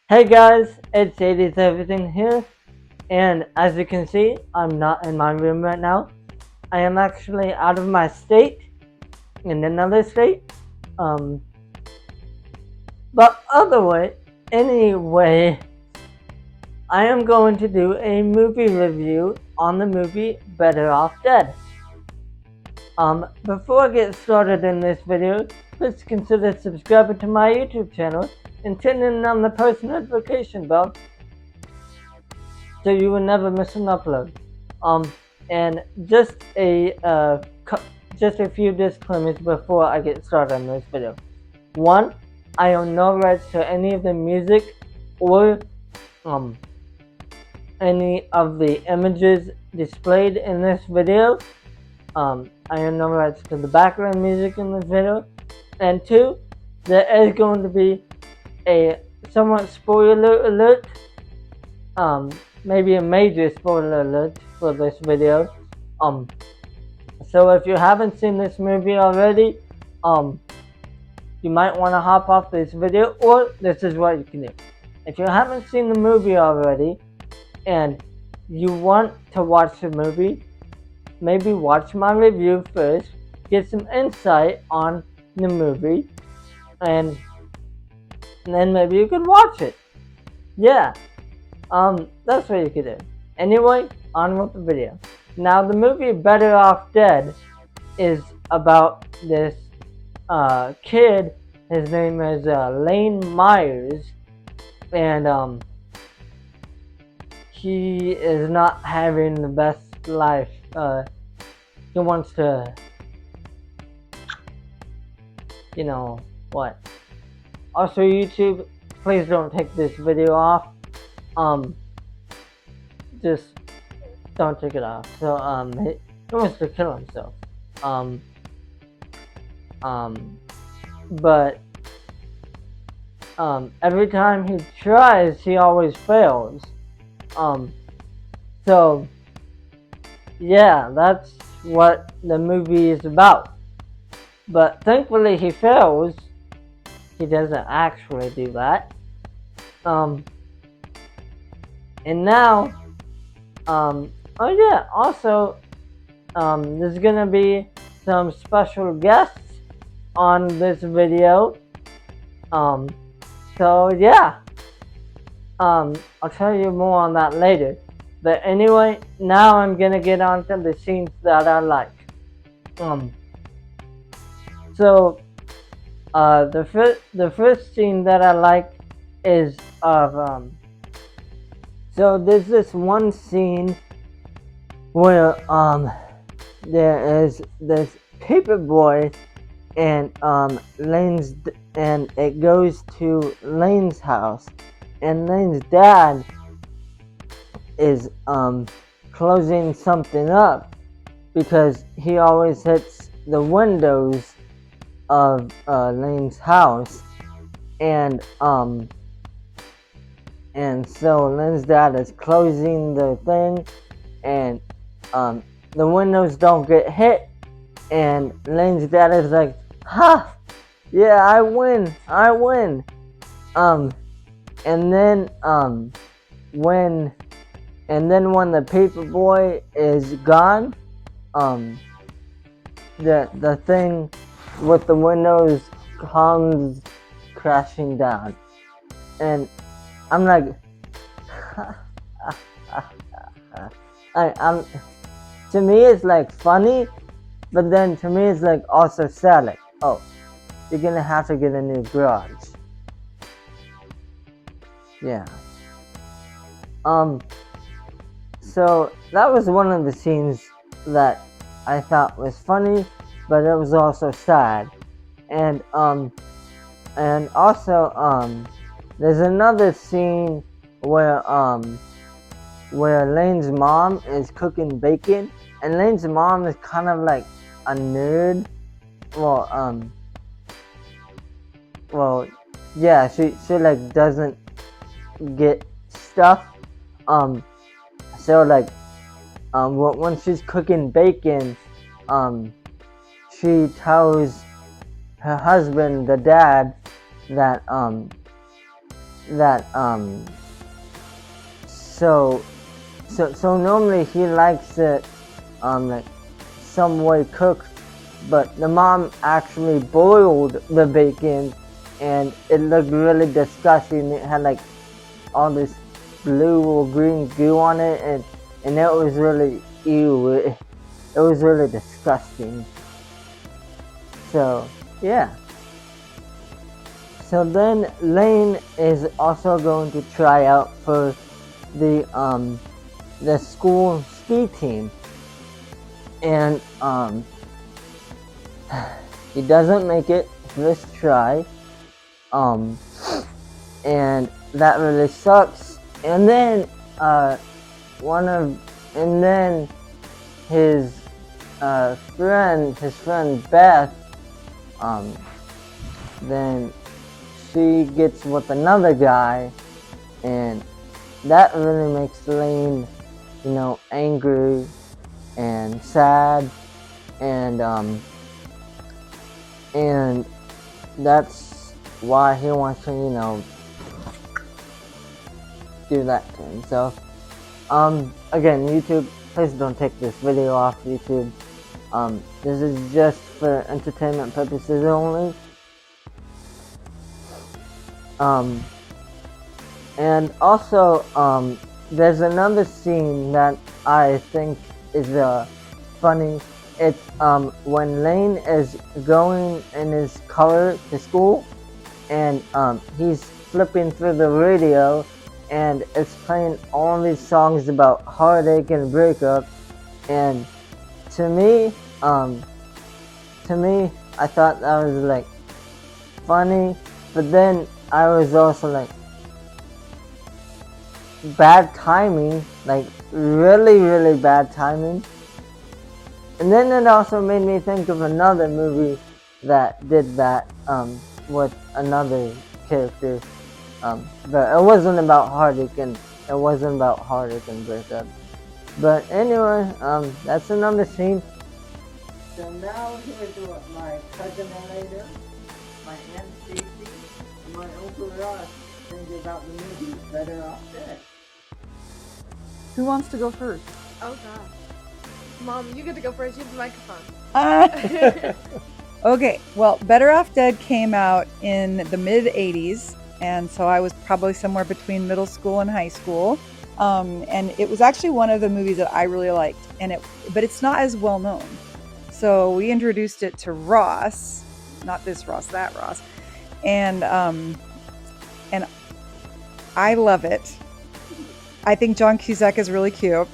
Hey guys, it's 80's Everything here, and as you can see, I'm not in my room right now. I am actually out of my state, in another state. Um, but anyway, I am going to do a movie review on the movie Better Off Dead. Before I get started in this video, please consider subscribing to my YouTube channel and turning on the post notification bell so you will never miss an upload. And just a few disclaimers before I get started on this video. One, I own no rights to any of the music or um any of the images displayed in this video. I own no rights to the background music in this video. And two, there is going to be a somewhat spoiler alert. Maybe a major spoiler alert for this video. So if you haven't seen this movie already, you might want to hop off this video, or this is what you can do. If you haven't seen the movie already, and you want to watch the movie, maybe watch my review first, get some insight on the movie, and then maybe you could watch it. Yeah. That's what you could do. Anyway, on with the video. Now, the movie Better Off Dead is about this kid. His name is Lane Myers, and he is not having the best life. He wants to, you know, what? Also, YouTube, please don't take this video off. Just don't take it off. So, he wants to kill himself. Um, but, every time he tries, he always fails. So, yeah, that's what the movie is about. But thankfully he fails. He doesn't actually do that. And now, oh yeah, also, there's gonna be some special guests on this video. So yeah, I'll tell you more on that later. But anyway, now I'm gonna get on to the scenes that I like. So, the first scene that I like is of So there's this one scene where there is this paper boy and it goes to Lane's house, and Lane's dad is closing something up because he always hits the windows of Lane's house, and so Lane's dad is closing the thing, and the windows don't get hit, and Lane's dad is like, "Ha! Yeah, I win! And then when the paper boy is gone, the thing with the windows comes crashing down, and I'm like, to me it's like funny, but then to me it's like also sad. Like, oh, you're gonna have to get a new garage. Yeah. So that was one of the scenes that I thought was funny, but it was also sad. And also there's another scene where Lane's mom is cooking bacon, and Lane's mom is kind of like a nerd. Well, yeah, she like doesn't get stuff. So like, when she's cooking bacon, she tells her husband, the dad, that that so normally he likes it like some way cooked, but the mom actually boiled the bacon and it looked really disgusting. It had like all this blue or green goo on it, and it was really ew. It was really disgusting. So yeah. So then Lane is also going to try out for the school ski team, and he doesn't make it first try, and that really sucks. And then his friend Beth, then she gets with another guy, and that really makes Lane, angry and sad, and that's why he wants to, do that to himself. Again, YouTube, please don't take this video off YouTube. This is just for entertainment purposes only. And also, there's another scene that I think is funny. It's when Lane is going in his car to school, and he's flipping through the radio, and it's playing all these songs about heartache and breakup. And to me, I thought that was like funny, but then I was also like, bad timing, like really, really bad timing. And then it also made me think of another movie that did that with another character, but it wasn't about heartache and breakup. But anyway, that's another scene. So now here's what my cousin Elena, my aunt Stacy, and my uncle Ross think about the movie Better Off Dead. Who wants to go first? Oh god. Mom, you get to go first. You have the microphone. Okay, well, Better Off Dead came out in the mid 80s, and so I was probably somewhere between middle school and high school. And it was actually one of the movies that I really liked, but it's not as well known. So we introduced it to Ross, not this Ross, that Ross, and I love it. I think John Cusack is really cute.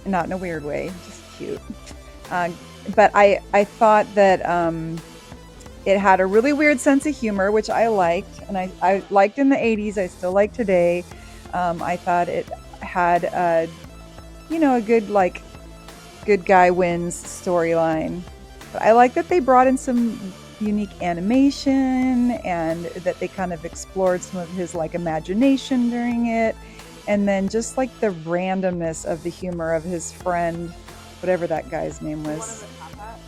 Not in a weird way, just cute. But I thought that it had a really weird sense of humor, which I liked, and I liked in the 80s. I still like today. I thought it had a good guy wins storyline. But I like that they brought in some unique animation, and that they kind of explored some of his imagination during it. And then just the randomness of the humor of his friend, whatever that guy's name was. One of the top hat?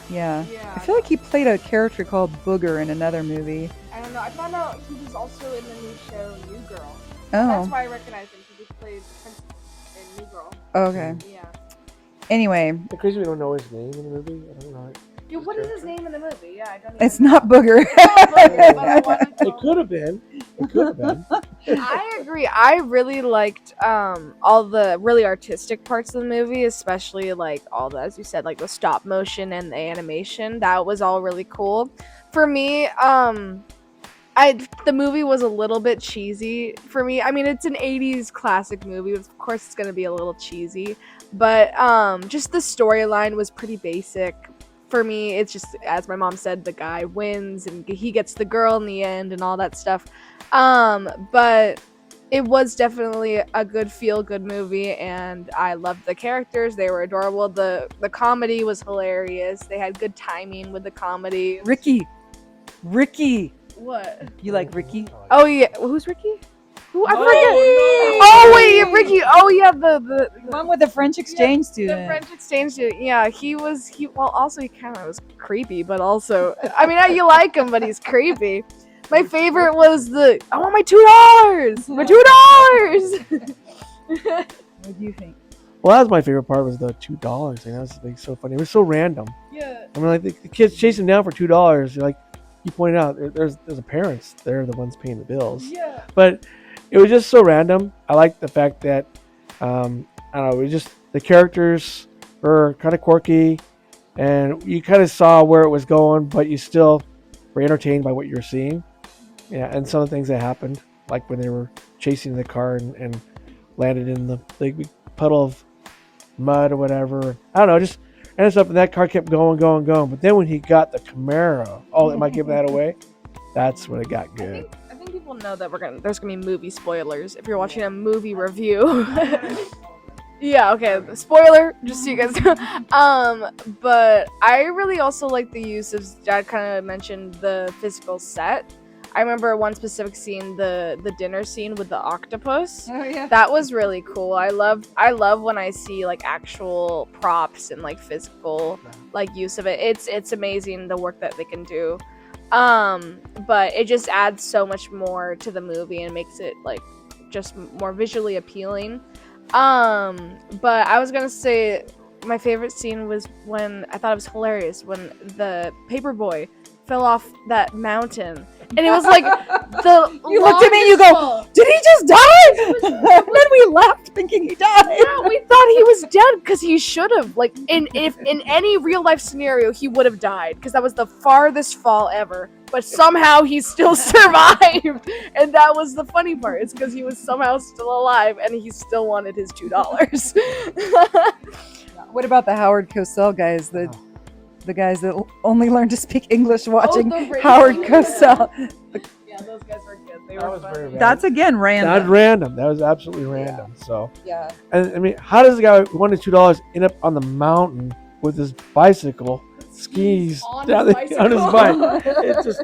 Yeah. I feel like he played a character called Booger in another movie. I don't know. I found out he was also in the new show New Girl. Oh. That's why I recognized him, because he played Prince in New Girl. Okay. Yeah. Anyway. It's crazy we don't know his name in the movie. I don't know. Dude, what is his name in the movie? Yeah, I don't even It's not Booger. It could have been. It could have been. I agree. I really liked all the really artistic parts of the movie, especially all the, as you said, the stop motion and the animation. That was all really cool. For me, the movie was a little bit cheesy for me. I mean, it's an 80s classic movie. Of course, it's going to be a little cheesy, but just the storyline was pretty basic. For me, it's just, as my mom said, the guy wins and he gets the girl in the end and all that stuff. But it was definitely a good feel-good movie, and I loved the characters. They were adorable. The comedy was hilarious. They had good timing with the comedy. Ricky. What? You like Ricky? Oh yeah, who's Ricky? Who? I forget. No. Oh wait, yeah, Ricky. Oh yeah, the one with the French exchange student. The French exchange student. Yeah, well, also he kind of was creepy, but also, I mean, you like him, but he's creepy. My favorite was I want my $2. My $2. What do you think? Well, that was my favorite part. Was the $2 thing. That was like so funny. It was so random. Yeah. I mean, like the kids chasing him down for $2. Like you pointed out, there's the parents. They're the ones paying the bills. Yeah. But it was just so random. I like the fact that I don't know. It was just the characters were kind of quirky, and you kind of saw where it was going, but you still were entertained by what you were seeing. Yeah, and some of the things that happened, like when they were chasing the car and landed in the big puddle of mud or whatever. I don't know, just and stuff. And that car kept going. But then when he got the Camaro, am I giving that away? That's when it got good. I think people know that there's gonna be movie spoilers if you're watching a movie review. Yeah, okay. Spoiler, just so you guys know. But I really also like the use of, Dad kind of mentioned the physical set. I remember one specific scene, the dinner scene with the octopus. Oh yeah. That was really cool. I love when I see like actual props and like physical like use of it. It's amazing the work that they can do. But it just adds so much more to the movie and makes it like just more visually appealing. But I was gonna say my favorite scene was when I thought it was hilarious when the paperboy fell off that mountain. And it was like You looked at me and you go, did he just die? And then we laughed thinking he died. Yeah, we thought he was dead because he should have. Like, if in any real life scenario, he would have died because that was the farthest fall ever. But somehow he still survived, and that was the funny part. It's because he was somehow still alive, and he still wanted his $2. What about the Howard Cosell guys? The guys that only learned to speak English watching Howard Cosell. Yeah, those guys were good. They That were was funny. very random. That's again random. That's random. That was absolutely random. So, Yeah. and I mean, how does the guy who wanted $2 end up on the mountain with his bicycle, skis On down his on his bike? It's just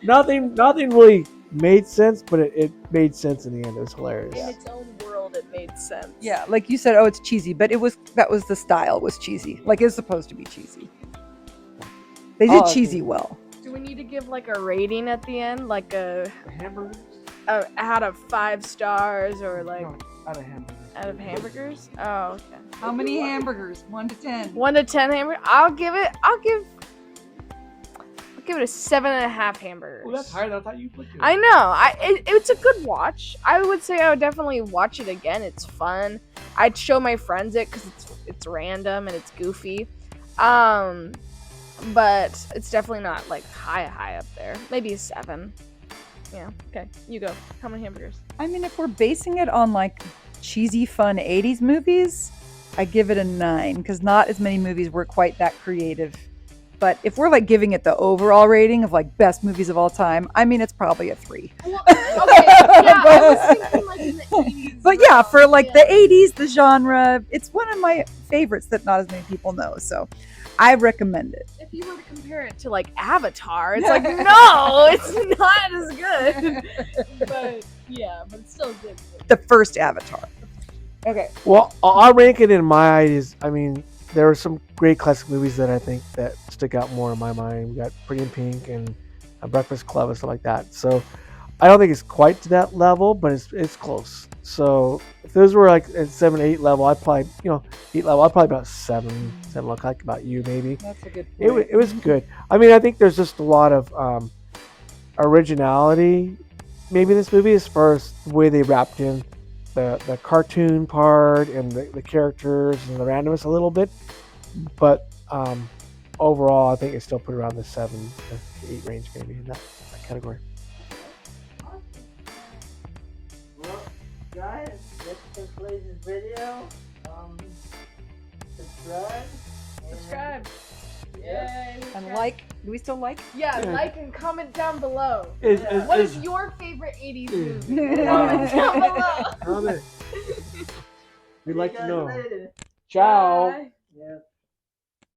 nothing really made sense, but it made sense in the end. It was hilarious. In its own world, it made sense. Yeah, like you said, it's cheesy, but that was the style was cheesy. Like it's supposed to be cheesy. They did cheesy well. Do we need to give like a rating at the end, like a Hamburgers? out of 5 stars or like No, out of hamburgers. out of hamburgers? Oh, okay. How many hamburgers? 1 to 10. 1 to 10 hamburger. I'll give it a 7.5 hamburgers. Oh, that's higher than I thought you put it. I know. It's a good watch. I would say I would definitely watch it again. It's fun. I'd show my friends it because it's random and it's goofy. But it's definitely not like high up there. Maybe a 7. Yeah. Okay. You go. How many hamburgers? I mean, if we're basing it on like cheesy, fun 80s movies, I give it a 9 because not as many movies were quite that creative. But if we're like giving it the overall rating of like best movies of all time, I mean, it's probably a 3. Well, okay. Yeah, I was thinking like in the 80s. But yeah, for like the 80s, the genre, it's one of my favorites that not as many people know. So I recommend it. If you were to compare it to like Avatar, it's like no, it's not as good. But yeah, but it's still good. The first Avatar. Okay. Well, I'll rank it in my eyes. I mean, there are some great classic movies that I think that stick out more in my mind. We got Pretty in Pink and Breakfast Club and stuff like that. So I don't think it's quite to that level, but it's close. So if those were like at 7, 8 level, I'd probably 8 level. I'd probably about 7 like about you maybe. That's a good point. It was good. I mean, I think there's just a lot of originality maybe in this movie as far as the way they wrapped in the cartoon part and the characters and the randomness a little bit. But overall, I think it's still put around the 7 to 8 range maybe in that category. Well, guys, this concludes this video. Subscribe. Yay. And like, do we still like? Yeah, like and comment down below. Is- What is- is your favorite 80s movie? Comment down below. Comment. We'd like to know. Later. Ciao. Bye. Yeah.